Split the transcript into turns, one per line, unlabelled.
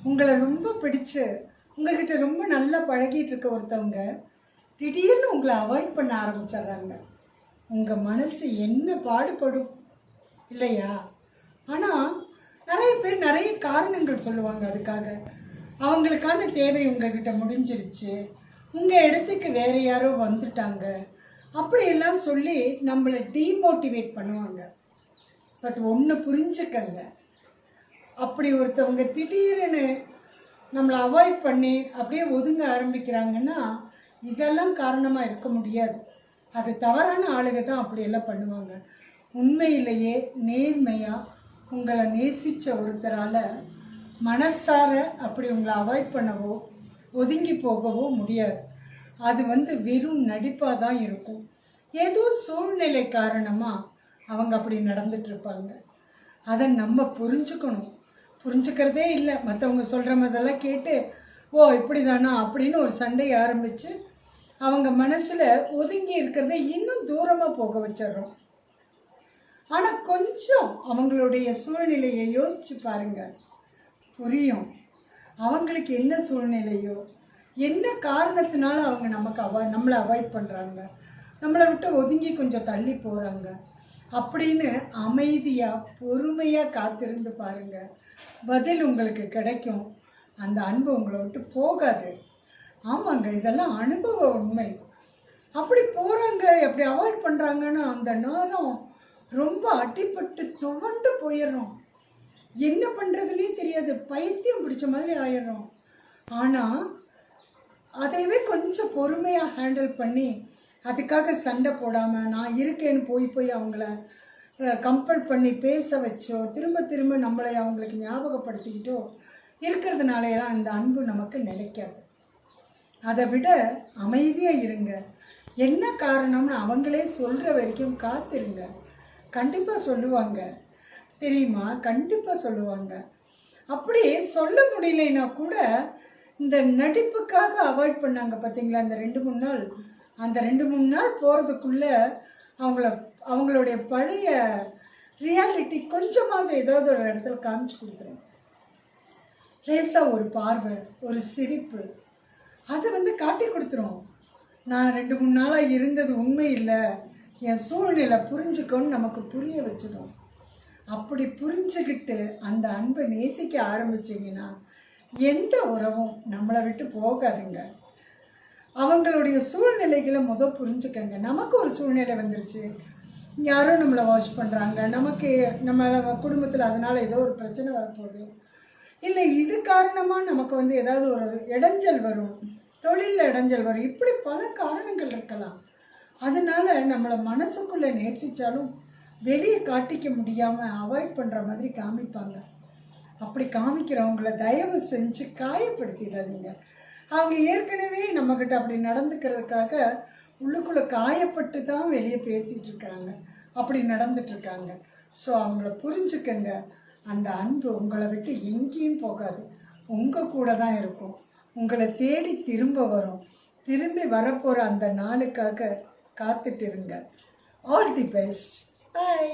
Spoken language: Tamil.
உங்களை ரொம்ப பிடிச்சு உங்ககிட்ட ரொம்ப நல்லா பழகிட்டு இருக்க ஒருத்தவங்க திடீர்னு உங்களை அவாய்ட் பண்ண ஆரம்பிச்சிடுறாங்க. உங்கள் மனசு என்ன பாடுபடும் இல்லையா? ஆனால் நிறைய பேர் நிறைய காரணங்கள் சொல்லுவாங்க. அதுக்காக அவங்களுக்கான தேவை உங்ககிட்ட முடிஞ்சிருச்சு, உங்கள் இடத்துக்கு வேறு யாரோ வந்துட்டாங்க, அப்படியெல்லாம் சொல்லி நம்மளை டீமோட்டிவேட் பண்ணுவாங்க. பட் ஒன்று புரிஞ்சுக்கங்க, அப்படி ஒருத்தவங்க திடீர்னு நம்மளை அவாய்ட் பண்ணி அப்படியே ஒதுங்க ஆரம்பிக்கிறாங்கன்னா இதெல்லாம் காரணமாக இருக்க முடியாது. அது தவறான ஆளுங்க தான் அப்படியெல்லாம் பண்ணுவாங்க. உண்மையிலேயே நேர்மையாக உங்களை நேசித்த ஒருத்தரால் மனசார அப்படி உங்களை அவாய்ட் பண்ணவோ ஒதுங்கி போகவோ முடியாது. அது வெறும் நடிப்பாக தான் இருக்கும். ஏதோ சூழ்நிலை காரணமாக அவங்க அப்படி நடந்துட்டுருப்பாங்க. அதை நம்ம புரிஞ்சுக்கணும். புரிஞ்சுக்கிறதே இல்லை. மற்றவங்க சொல்கிற மாதிரிலாம் கேட்டு ஓ இப்படி தானா அப்படின்னு ஒரு சண்டையை ஆரம்பித்து அவங்க மனசில் ஒதுங்கி இருக்கிறத இன்னும் தூரமாக போக வச்சிடறோம். ஆனால் கொஞ்சம் அவங்களுடைய சூழ்நிலையை யோசித்து பாருங்கள், புரியும். அவங்களுக்கு என்ன சூழ்நிலையோ, என்ன காரணத்தினால அவங்க நம்மளை அவாய்ட் பண்ணுறாங்க, நம்மளை விட்டு ஒதுங்கி கொஞ்சம் தள்ளி போகிறாங்க அப்படின்னு அமைதியாக பொறுமையாக காத்திருந்து பாருங்கள். பதில் உங்களுக்கு கிடைக்கும். அந்த அன்பு உங்களை விட்டு போகாது. ஆமாங்க, இதெல்லாம் அனுபவ உண்மை. அப்படி போகிறாங்க, அப்படி அவாய்ட் பண்ணுறாங்கன்னு அந்த நேரம் ரொம்ப அடிபட்டு துவண்டு போயிடுறோம். என்ன பண்ணுறதுனே தெரியாது, பைத்தியம் பிடிச்ச மாதிரி ஆயிடுறோம். ஆனால் அதையவே கொஞ்சம் பொறுமையாக ஹேண்டில் பண்ணி அதுக்காக சண்டை போடாமல் நான் இருக்கேன்னு போய் அவங்கள கம்பல் பண்ணி பேச வச்சோ திரும்ப திரும்ப நம்மளை அவங்களுக்கு ஞாபகப்படுத்திக்கிட்டோ இருக்கிறதுனாலையெல்லாம் இந்த அன்பு நமக்கு நிலைக்காது. அதை விட அமைதியாக இருங்க. என்ன காரணம்னு அவங்களே சொல்கிற வரைக்கும் காத்திருங்க. கண்டிப்பாக சொல்லுவாங்க, தெரியுமா? கண்டிப்பாக சொல்லுவாங்க. அப்படி சொல்ல முடியலைன்னா கூட இந்த நடிப்புக்காக அவாய்ட் பண்ணாங்க பார்த்தீங்களா, அந்த 2-3 நாள். அந்த 2-3 நாள் போகிறதுக்குள்ளே அவங்களுடைய பழைய ரியாலிட்டி கொஞ்சமாவது ஏதாவது ஒரு இடத்துல காமிச்சு கொடுத்துரும். லேசாக ஒரு பார்வை, ஒரு சிரிப்பு, அதை காட்டி கொடுத்துரும். நான் 2-3 நாளாக இருந்தது உண்மை இல்லை, என் சூழ்நிலை புரிஞ்சுக்கோன்னு நமக்கு புரிய வச்சிடும். அப்படி புரிஞ்சுக்கிட்டு அந்த அன்பை நேசிக்க ஆரம்பிச்சிங்கன்னா எந்த உறவும் நம்மளை விட்டு போகாதுங்க. அவங்களுடைய சூழ்நிலைகளை புரிஞ்சுக்கங்க. நமக்கு ஒரு சூழ்நிலை வந்துருச்சு, யாரும் நம்மளை வாட்ச் பண்ணுறாங்க, நமக்கு நம்ம குடும்பத்தில் அதனால் ஏதோ ஒரு பிரச்சனை வரப்போகுது, இல்லை இது காரணமாக நமக்கு ஏதாவது ஒரு இடைஞ்சல் வரும், தொழிலில் இடைஞ்சல் வரும், இப்படி பல காரணங்கள் இருக்கலாம். அதனால் நம்மளை மனசுக்குள்ளே நேசித்தாலும் வெளியே காட்டிக்க முடியாமல் அவாய்ட் பண்ணுற மாதிரி காமிப்பாங்க. அப்படி காமிக்கிறவங்கள தயவு செஞ்சு காயப்படுத்திடாதீங்க. அவங்க ஏற்கனவே நம்மக்கிட்ட அப்படி நடந்துக்கிறதுக்காக உள்ளுக்குள்ளே காயப்பட்டு தான் வெளியே பேசிகிட்டு இருக்கிறாங்க, அப்படி நடந்துட்டுருக்காங்க. ஸோ அவங்கள புரிஞ்சுக்கங்க. அந்த அன்பு உங்களை விட்டு எங்கேயும் போகாது, உங்கள் கூட தான் இருக்கும். உங்களை தேடி திரும்ப வரும். திரும்பி வரப்போகிற அந்த நாளுக்காக காத்துட்டு இருங்க. All the best. பாய்.